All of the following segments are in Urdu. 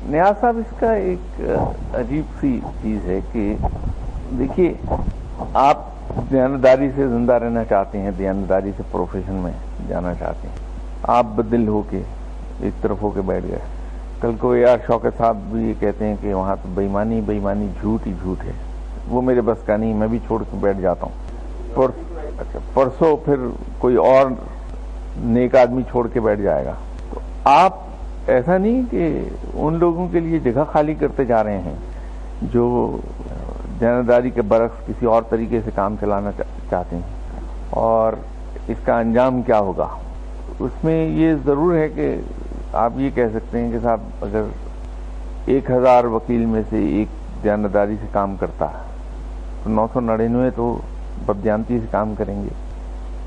نیاز صاحب اس کا ایک عجیب سی چیز ہے کہ دیکھیے آپ دیانتداری سے زندہ رہنا چاہتے ہیں، دیانتداری سے پروفیشن میں جانا چاہتے ہیں، آپ بدل ہو کے ایک طرف ہو کے بیٹھ گئے. کل کو یار شوکت صاحب بھی یہ کہتے ہیں کہ وہاں تو بےایمانی بےایمانی جھوٹ ہی جھوٹ ہے، وہ میرے بس کا نہیں، میں بھی چھوڑ کے بیٹھ جاتا ہوں. پرسوں پھر کوئی اور نیک آدمی چھوڑ کے بیٹھ جائے گا. تو آپ ایسا نہیں کہ ان لوگوں کے لیے جگہ خالی کرتے جا رہے ہیں جو دیانتداری کے برعکس کسی اور طریقے سے کام چلانا چاہتے ہیں، اور اس کا انجام کیا ہوگا. اس میں یہ ضرور ہے کہ آپ یہ کہہ سکتے ہیں کہ صاحب اگر 1000 وکیل میں سے ایک دیانتداری سے کام کرتا ہے تو 999 تو بددیانتی سے کام کریں گے،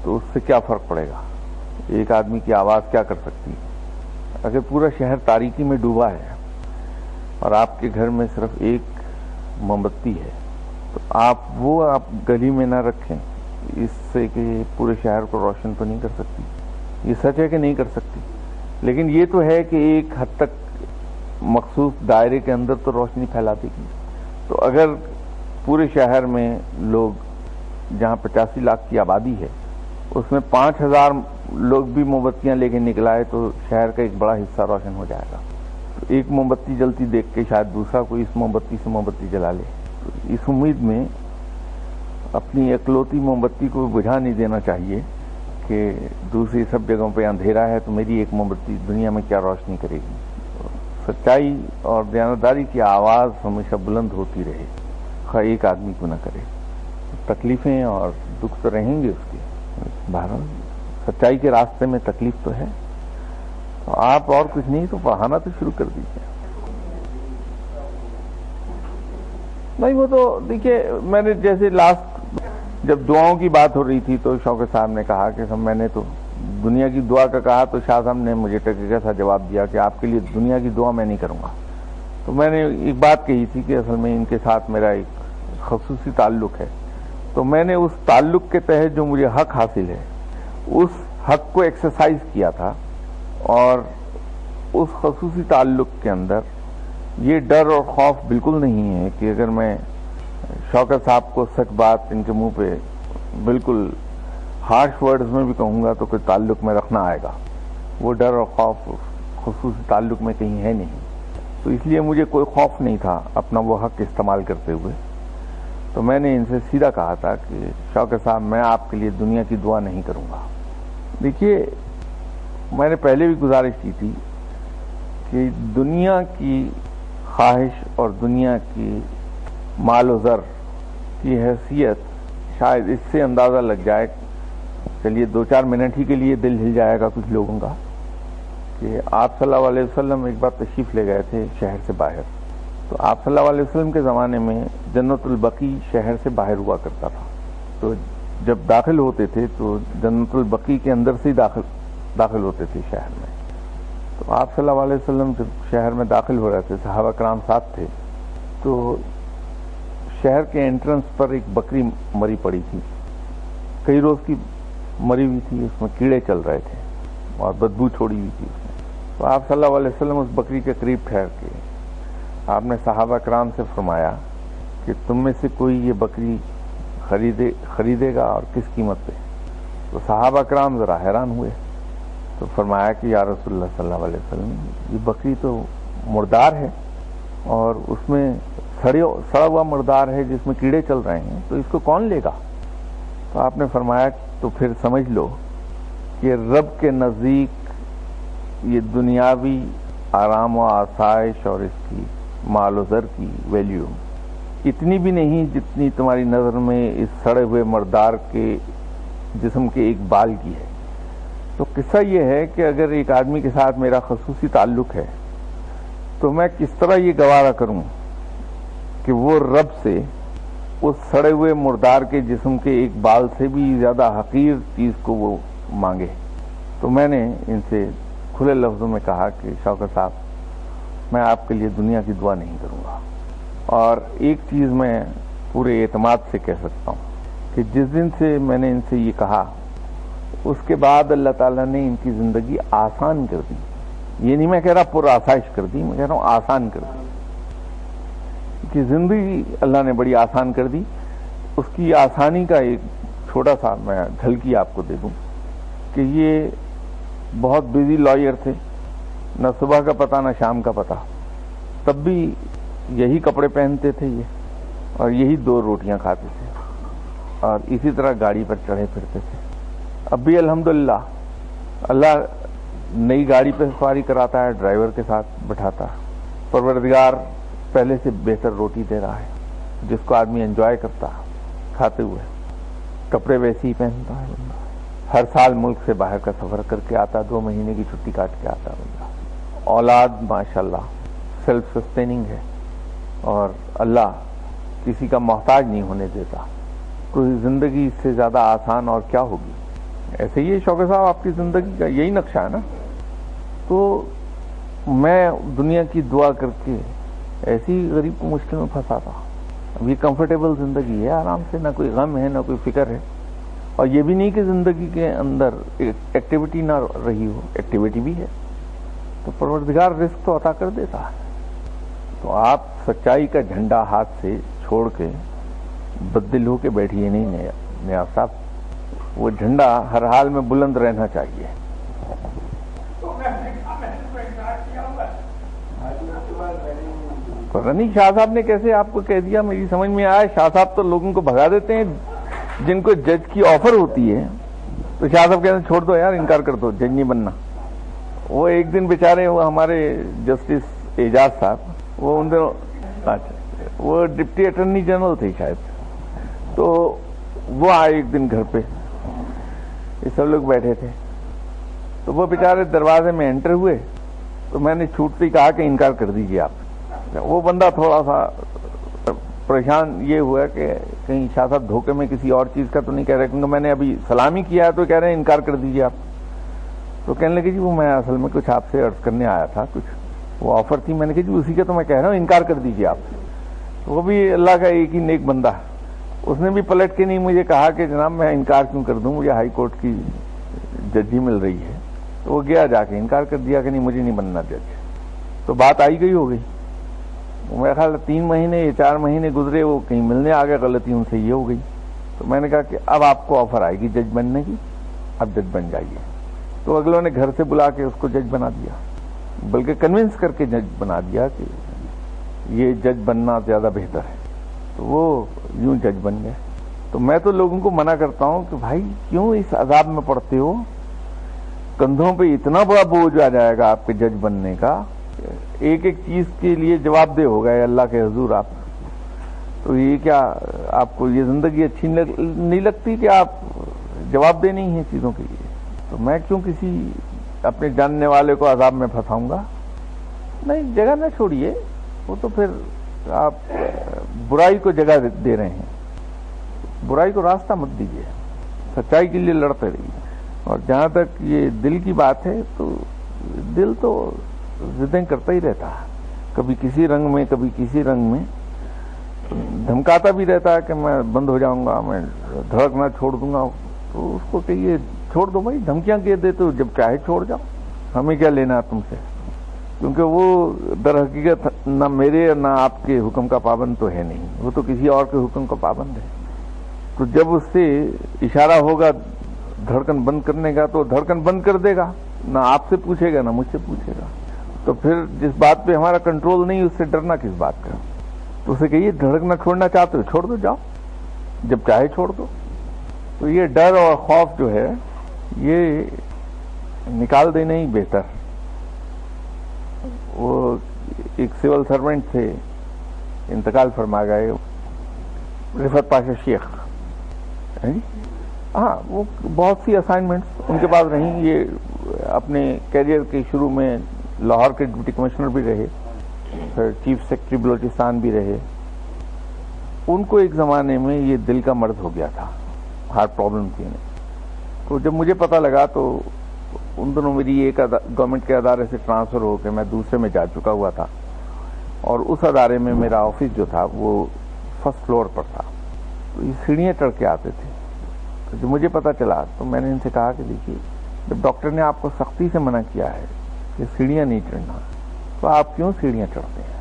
تو اس سے کیا فرق پڑے گا؟ ایک آدمی کی آواز کیا کر سکتی ہے؟ اگر پورا شہر تاریکی میں ڈوبا ہے اور آپ کے گھر میں صرف ایک موم بتی ہے تو آپ گلی میں نہ رکھیں، اس سے کہ پورے شہر کو روشن تو نہیں کر سکتی. یہ سچ ہے کہ نہیں کر سکتی، لیکن یہ تو ہے کہ ایک حد تک مخصوص دائرے کے اندر تو روشنی پھیلا دے گی. تو اگر پورے شہر میں لوگ جہاں 85 لاکھ کی آبادی ہے اس میں 5000 لوگ بھی موم بتیاں لے کے نکل آئے تو شہر کا ایک بڑا حصہ روشن ہو جائے گا. تو ایک موم بتی جلتی دیکھ کے شاید دوسرا کوئی اس موم بتی سے موم بتی جلا لے. تو اس امید میں اپنی اکلوتی موم بتی کو بجھا نہیں دینا چاہیے کہ دوسری سب جگہوں پہ اندھیرا ہے تو میری ایک موم بتی دنیا میں کیا روشنی کرے گی. سچائی اور دیانتداری کی آواز ہمیشہ بلند ہوتی رہے، خواہ ایک آدمی کو نہ کرے. تکلیفیں اور دکھ تو رہیں گے اس کے، بہرحال سچائی کے راستے میں تکلیف تو ہے. تو آپ اور کچھ نہیں تو پڑھانا تو شروع کر دیجیے. نہیں وہ تو دیکھیے، میں نے جیسے لاسٹ جب دعاؤں کی بات ہو رہی تھی تو شوکت صاحب نے کہا کہ میں نے تو دنیا کی دعا کا کہا تو شاہ صاحب نے مجھے ٹکے سا جواب دیا کہ آپ کے لیے دنیا کی دعا میں نہیں کروں گا. تو میں نے ایک بات کہی تھی کہ اصل میں ان کے ساتھ میرا ایک خصوصی تعلق ہے، تو میں نے اس تعلق کے تحت جو مجھے حق حاصل ہے اس حق کو ایکسرسائز کیا تھا. اور اس خصوصی تعلق کے اندر یہ ڈر اور خوف بالکل نہیں ہے کہ اگر میں شوکت صاحب کو سچ بات ان کے منہ پہ بالکل ہارش ورڈز میں بھی کہوں گا تو کوئی تعلق میں رکھنا آئے گا. وہ ڈر اور خوف خصوصی تعلق میں کہیں ہے نہیں، تو اس لیے مجھے کوئی خوف نہیں تھا اپنا وہ حق استعمال کرتے ہوئے. تو میں نے ان سے سیدھا کہا تھا کہ شوکت صاحب میں آپ کے لیے دنیا کی دعا نہیں کروں گا. دیکھیے میں نے پہلے بھی گزارش کی تھی کہ دنیا کی خواہش اور دنیا کی مال و زر کی حیثیت شاید اس سے اندازہ لگ جائے، چلیے 2-4 منٹ ہی کے لیے دل ہل جائے گا کچھ لوگوں کا، کہ آپ صلی اللہ علیہ وسلم ایک بار تشریف لے گئے تھے شہر سے باہر. تو آپ صلی اللہ علیہ وسلم کے زمانے میں جنت البقیع شہر سے باہر ہوا کرتا تھا. تو جب داخل ہوتے تھے تو جنت البقیع کے اندر سے ہی داخل ہوتے تھے شہر میں. تو آپ صلی اللہ علیہ وسلم جب شہر میں داخل ہو رہے تھے، صحابہ کرام ساتھ تھے، تو شہر کے انٹرنس پر ایک بکری مری پڑی تھی، کئی روز کی مری ہوئی تھی، اس میں کیڑے چل رہے تھے اور بدبو چھوڑی ہوئی تھی اس میں. تو آپ صلی اللہ علیہ وسلم اس بکری کے قریب ٹھہر کے آپ نے صحابہ کرام سے فرمایا کہ تم میں سے کوئی یہ بکری خریدے گا اور کس قیمت پہ؟ تو صحابہ کرام ذرا حیران ہوئے. تو فرمایا کہ یا رسول اللہ صلی اللہ علیہ وسلم یہ بکری تو مردار ہے اور اس میں سڑا ہوا مردار ہے جس میں کیڑے چل رہے ہیں، تو اس کو کون لے گا؟ تو آپ نے فرمایا تو پھر سمجھ لو کہ رب کے نزدیک یہ دنیاوی آرام و آسائش اور اس کی مال و زر کی ویلیو اتنی بھی نہیں جتنی تمہاری نظر میں اس سڑے ہوئے مردار کے جسم کے ایک بال کی ہے. تو قصہ یہ ہے کہ اگر ایک آدمی کے ساتھ میرا خصوصی تعلق ہے تو میں کس طرح یہ گوارا کروں کہ وہ رب سے اس سڑے ہوئے مردار کے جسم کے ایک بال سے بھی زیادہ حقیر چیز کو وہ مانگے. تو میں نے ان سے کھلے لفظوں میں کہا کہ شوکت صاحب میں آپ کے لیے دنیا کی دعا نہیں کروں گا. اور ایک چیز میں پورے اعتماد سے کہہ سکتا ہوں کہ جس دن سے میں نے ان سے یہ کہا اس کے بعد اللہ تعالیٰ نے ان کی زندگی آسان کر دی. یہ نہیں میں کہہ رہا پر آسائش کر دی، میں کہہ رہا ہوں آسان کر دی، کہ زندگی اللہ نے بڑی آسان کر دی۔ اس کی آسانی کا ایک چھوٹا سا میں جھلکی آپ کو دے دوں کہ یہ بہت بزی لائر تھے، نہ صبح کا پتہ نہ شام کا پتہ، تب بھی یہی کپڑے پہنتے تھے یہ، اور یہی 2 روٹیاں کھاتے تھے، اور اسی طرح گاڑی پر چڑھے پھرتے تھے۔ اب بھی الحمدللہ اللہ نئی گاڑی پہ سواری کراتا ہے، ڈرائیور کے ساتھ بٹھاتا ہے، پروردگار پہلے سے بہتر روٹی دے رہا ہے جس کو آدمی انجوائے کرتا ہے کھاتے ہوئے، کپڑے ویسے ہی پہنتا ہے بندہ، ہر سال ملک سے باہر کا سفر کر کے آتا، 2 مہینے کی چھٹی کاٹ کے آتا بندہ، اولاد ماشاءاللہ سیلف سسٹیننگ ہے، اور اللہ کسی کا محتاج نہیں ہونے دیتا۔ کوئی زندگی اس سے زیادہ آسان اور کیا ہوگی؟ ایسے ہی شوقی صاحب آپ کی زندگی کا یہی نقشہ ہے نا۔ تو میں دنیا کی دعا کر کے ایسی غریب کو مشکل میں پھنسا تھا۔ اب یہ کمفرٹیبل زندگی ہے، آرام سے، نہ کوئی غم ہے نہ کوئی فکر ہے، اور یہ بھی نہیں کہ زندگی کے اندر ایکٹیویٹی نہ رہی ہو، ایکٹیویٹی بھی ہے، تو پروردگار رزق تو عطا کر دیتا ہے۔ تو آپ سچائی کا جھنڈا ہاتھ سے چھوڑ کے بددل ہو کے بیٹھیے نہیں نیاز صاحب، وہ جھنڈا ہر حال میں بلند رہنا چاہیے۔ پتہ نہیں شاہ صاحب نے کیسے آپ کو کہہ دیا، میری سمجھ میں آیا شاہ صاحب تو لوگوں کو بھگا دیتے ہیں جن کو جج کی آفر ہوتی ہے، تو شاہ صاحب کہتے ہیں چھوڑ دو یار، انکار کر دو، جج نہیں بننا۔ وہ ایک دن بیچارے وہ ہمارے جسٹس اعجاز صاحب، وہ ان دنوں وہ ڈپٹی اٹارنی جنرل تھے شاید، تو وہ آئے ایک دن گھر پہ، یہ سب لوگ بیٹھے تھے، تو وہ بیچارے دروازے میں انٹر ہوئے، تو میں نے چھوٹتے ہی کہا کہ انکار کر دیجیے آپ۔ وہ بندہ تھوڑا سا پریشان یہ ہوا کہ کہیں شاہ صاحب دھوکے میں کسی اور چیز کا تو نہیں کہہ رہے، کیونکہ میں نے ابھی سلامی کیا ہے تو کہہ رہے ہیں انکار کر دیجیے آپ۔ تو کہنے لگے جی وہ میں اصل میں کچھ آپ سے عرض کرنے آیا تھا، کچھ وہ آفر تھی، میں نے کہا جی اسی کا تو میں کہہ رہا ہوں، انکار کر دیجیے آپ۔ وہ بھی اللہ کا ایک ہی نیک بندہ، اس نے بھی پلٹ کے نہیں مجھے کہا کہ جناب میں انکار کیوں کر دوں، مجھے ہائی کورٹ کی ججی مل رہی ہے۔ تو وہ گیا جا کے انکار کر دیا کہ نہیں مجھے نہیں بننا جج۔ تو بات آئی گئی ہو گئی، میرا خیال 3 مہینے یا 4 مہینے گزرے، وہ کہیں ملنے آ گیا، غلطی ان سے یہ ہو گئی۔ تو میں نے کہا کہ اب آپ کو آفر آئے گی جج بننے کی، اب جج بن جائیے۔ تو اگلوں نے گھر سے بلا کے اس کو جج بنا دیا، بلکہ کنونس کر کے جج بنا دیا کہ یہ جج بننا زیادہ بہتر ہے، تو وہ یوں جج بن گئے۔ تو میں تو لوگوں کو منع کرتا ہوں کہ بھائی کیوں اس عذاب میں پڑتے ہو، کندھوں پہ اتنا بڑا بوجھ آ جائے گا آپ کے جج بننے کا، ایک ایک چیز کے لیے جواب دہ ہو گئے اللہ کے حضور آپ۔ تو یہ کیا آپ کو یہ زندگی اچھی نہیں لگتی کہ آپ جواب دہ نہیں ہیں چیزوں کے لیے؟ تو میں کیوں کسی اپنے جاننے والے کو عذاب میں پھنساؤں گا؟ نہیں، جگہ نہ چھوڑیے، وہ تو پھر آپ برائی کو جگہ دے رہے ہیں، برائی کو راستہ مت دیجیے، سچائی کے لیے لڑتے رہیے۔ اور جہاں تک یہ دل کی بات ہے، تو دل تو ضدیں کرتا ہی رہتا ہے، کبھی کسی رنگ میں کبھی کسی رنگ میں، دھمکاتا بھی رہتا ہے کہ میں بند ہو جاؤں گا، میں دھڑکنا چھوڑ دوں گا۔ تو اس کو کہیے چھوڑ دو بھائی، دھمکیاں کیے دیتے ہو، جب چاہے چھوڑ جاؤ، ہمیں کیا لینا ہے تم سے؟ کیونکہ وہ در حقیقت نہ میرے نہ آپ کے حکم کا پابند تو ہے نہیں، وہ تو کسی اور کے حکم کا پابند ہے۔ تو جب اس سے اشارہ ہوگا دھڑکن بند کرنے کا تو دھڑکن بند کر دے گا، نہ آپ سے پوچھے گا نہ مجھ سے پوچھے گا۔ تو پھر جس بات پہ ہمارا کنٹرول نہیں، اس سے ڈرنا کس بات کا؟ تو اسے کہیے دھڑکنا چھوڑنا چاہتے ہو چھوڑ دو، جاؤ، جب چاہے چھوڑ دو۔ تو یہ ڈر اور خوف جو ہے یہ نکال دینا ہی بہتر۔ وہ ایک سول سرونٹ تھے، انتقال فرما گئے، رفعت پاشا شیخ، ہاں وہ بہت سی اسائنمنٹس ان کے پاس رہیں، یہ اپنے کیریئر کے شروع میں لاہور کے ڈپٹی کمشنر بھی رہے، پھر چیف سیکرٹری بلوچستان بھی رہے۔ ان کو ایک زمانے میں یہ دل کا مرض ہو گیا تھا، ہارٹ پرابلم تھی انہیں۔ تو جب مجھے پتہ لگا تو ان دنوں میری ایک گورنمنٹ کے ادارے سے ٹرانسفر ہو کے میں دوسرے میں جا چکا ہوا تھا، اور اس ادارے میں میرا آفس جو تھا وہ فرسٹ فلور پر تھا، تو یہ سیڑھیاں چڑھ کے آتے تھے۔ تو جب مجھے پتہ چلا تو میں نے ان سے کہا کہ دیکھیے، جب ڈاکٹر نے آپ کو سختی سے منع کیا ہے کہ سیڑھیاں نہیں چڑھنا، تو آپ کیوں سیڑھیاں چڑھتے ہیں؟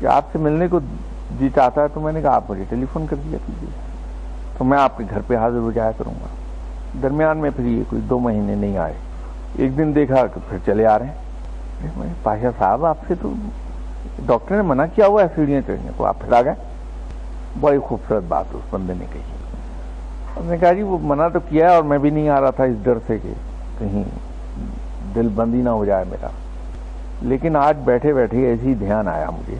کہ آپ سے ملنے کو جی چاہتا ہے، تو میں نے کہا آپ مجھے ٹیلی فون کر دیا کیجیے، تو میں آپ کے گھر پہ حاضر ہو جایا کروں گا۔ درمیان میں پھر یہ کوئی 2 مہینے نہیں آئے، ایک دن دیکھا کہ پھر چلے آ رہے ہیں۔ پاشا صاحب آپ سے تو ڈاکٹر نے منع کیا ہوا ہے سیڑھیاں چڑھنے کو، آپ پھر آ گئے۔ بڑی خوبصورت بات اس بندے نے کہی۔ اس نے کہا جی وہ منع تو کیا ہے، اور میں بھی نہیں آ رہا تھا اس ڈر سے کہ کہیں دل بندی نہ ہو جائے میرا، لیکن آج بیٹھے بیٹھے ایسے ہی دھیان آیا مجھے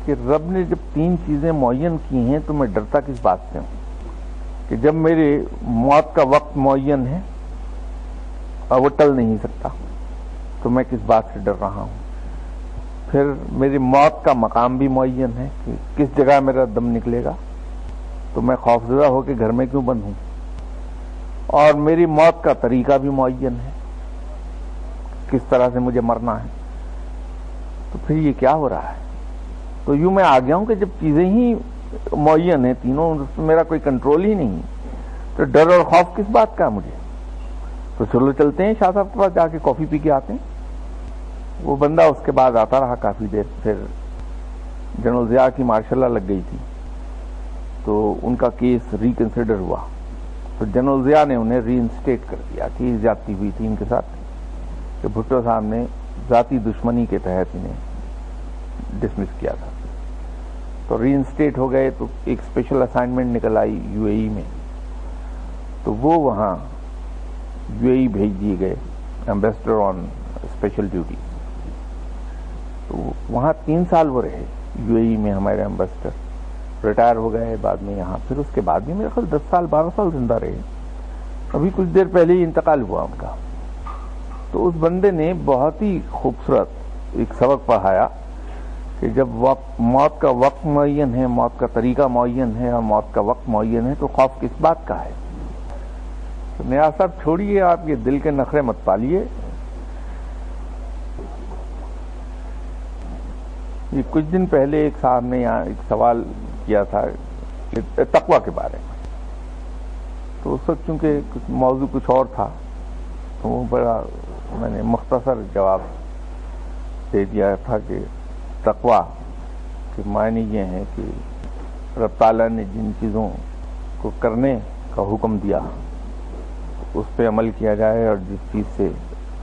کہ رب نے جب 3 چیزیں معین کی ہیں تو میں ڈرتا کس بات سے ہوں؟ کہ جب میرے موت کا وقت معین ہے اور وہ ٹل نہیں سکتا، تو میں کس بات سے ڈر رہا ہوں؟ پھر میری موت کا مقام بھی معین ہے کہ کس جگہ میرا دم نکلے گا، تو میں خوفزدہ ہو کے گھر میں کیوں بند ہوں؟ اور میری موت کا طریقہ بھی معین ہے، کس طرح سے مجھے مرنا ہے۔ تو پھر یہ کیا ہو رہا ہے؟ تو یوں میں آ گیا ہوں کہ جب چیزیں ہی معین ہیں تینوں، اس میں میرا کوئی کنٹرول ہی نہیں، تو ڈر اور خوف کس بات کا مجھے؟ تو چلو چلتے ہیں شاہ صاحب کے پاس، جا کے کافی پی کے آتے ہیں۔ وہ بندہ اس کے بعد آتا رہا کافی دیر۔ پھر جنرل ضیاء کی مارشل لا لگ گئی تھی، تو ان کا کیس ریکنسیڈر ہوا، تو جنرل ضیاء نے انہیں ری انسٹیٹ کر دیا کہ زیادتی ہوئی تھی ان کے ساتھ، کہ بھٹو صاحب نے ذاتی دشمنی کے تحت انہیں ڈسمس کیا تھا۔ تو ری انسٹیٹ ہو گئے، تو ایک اسپیشل اسائنمنٹ نکل آئی یو اے ای میں، تو وہ وہاں یو اے ای بھیج دیے گئے، ایمبیسڈر آن اسپیشل ڈیوٹی۔ تو وہاں 3 سال وہ رہے یو اے ای میں ہمارے ایمبیسڈر، ریٹائر ہو گئے بعد میں یہاں، پھر اس کے بعد بھی میرے خیال 10 سال 12 سال زندہ رہے، ابھی کچھ دیر پہلے ہی انتقال ہوا ان کا۔ تو اس بندے نے بہت ہی خوبصورت ایک سبق پڑھایا کہ جب موت کا وقت معین ہے، موت کا طریقہ معین ہے اور موت کا وقت معین ہے، تو خوف کس بات کا ہے؟ تو نیاز صاحب چھوڑیے آپ یہ دل کے نخرے مت پالیے۔ یہ کچھ دن پہلے ایک صاحب نے یہاں ایک سوال کیا تھا تقویٰ کے بارے میں، تو اس وقت چونکہ موضوع کچھ اور تھا، تو وہ بڑا میں نے مختصر جواب دے دیا تھا کہ تقویٰ کے معنی یہ ہے کہ رب تعالیٰ نے جن چیزوں کو کرنے کا حکم دیا اس پہ عمل کیا جائے، اور جس چیز سے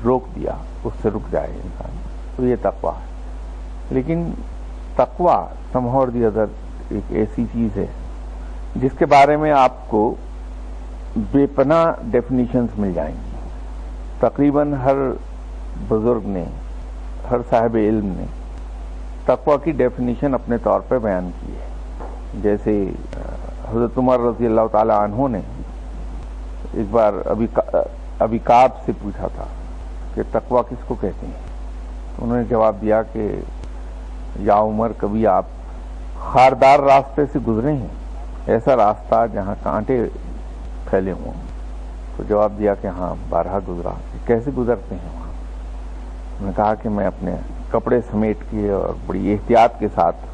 روک دیا اس سے رک جائے انسان، تو یہ تقویٰ ہے۔ لیکن تقویٰ somehow or the other ایک ایسی چیز ہے جس کے بارے میں آپ کو بے پناہ ڈیفینیشنز مل جائیں گی۔ تقریباً ہر بزرگ نے، ہر صاحب علم نے تقویٰ کی ڈیفینیشن اپنے طور پہ بیان کی ہے۔ جیسے حضرت عمر رضی اللہ تعالی عنہ نے ایک بار ابی کعب سے پوچھا تھا کہ تقویٰ کس کو کہتے ہیں، تو انہوں نے جواب دیا کہ یا عمر کبھی آپ خاردار راستے سے گزرے ہیں، ایسا راستہ جہاں کانٹے پھیلے ہوں؟ تو جواب دیا کہ ہاں بارہا گزرا۔ کیسے گزرتے ہیں وہاں؟ انہوں نے کہا کہ میں اپنے کپڑے سمیٹ کے اور بڑی احتیاط کے ساتھ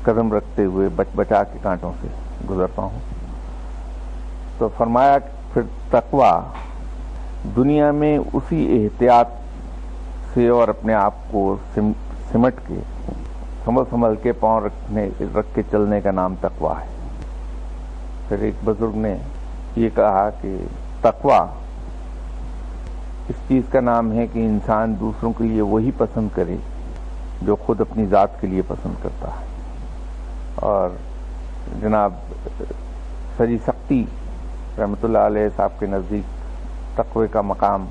قدم رکھتے ہوئے بچا کے کانٹوں سے گزرتا ہوں۔ تو فرمایا کہ پھر تقویٰ دنیا میں اسی احتیاط سے اور اپنے آپ کو سمٹ کے سنبھل کے پاؤں رکھ کے چلنے کا نام تقویٰ ہے۔ پھر ایک بزرگ نے یہ کہا کہ تقویٰ اس چیز کا نام ہے کہ انسان دوسروں کے لیے وہی پسند کرے جو خود اپنی ذات کے لیے پسند کرتا ہے۔ اور جناب سری سختی رحمۃ اللہ علیہ صاحب کے نزدیک تقوی کا مقام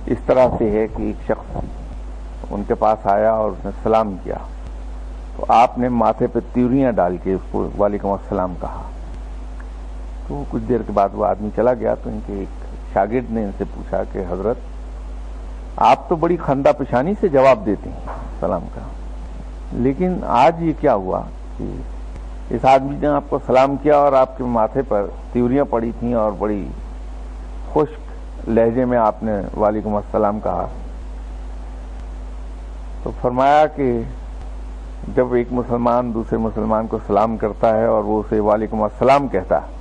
اس طرح سے ہے کہ ایک شخص ان کے پاس آیا اور اس نے سلام کیا، تو آپ نے ماتھے پہ تیوریاں ڈال کے اس کو وعلیکم السلام کہا۔ تو کچھ دیر کے بعد وہ آدمی چلا گیا، تو ان کے ایک شاگرد نے ان سے پوچھا کہ حضرت آپ تو بڑی خندہ پیشانی سے جواب دیتے ہیں سلام کا، لیکن آج یہ کیا ہوا کہ اس آدمی نے آپ کو سلام کیا اور آپ کے ماتھے پر تیوریاں پڑی تھیں اور بڑی خشک لہجے میں آپ نے وعلیکم السلام کہا؟ تو فرمایا کہ جب ایک مسلمان دوسرے مسلمان کو سلام کرتا ہے اور وہ اسے وعلیکم السلام کہتا ہے،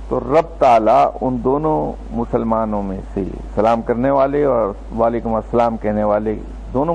تو رب تعالیٰ ان دونوں مسلمانوں میں سے سلام کرنے والے اور وعلیکم السلام کہنے والے دونوں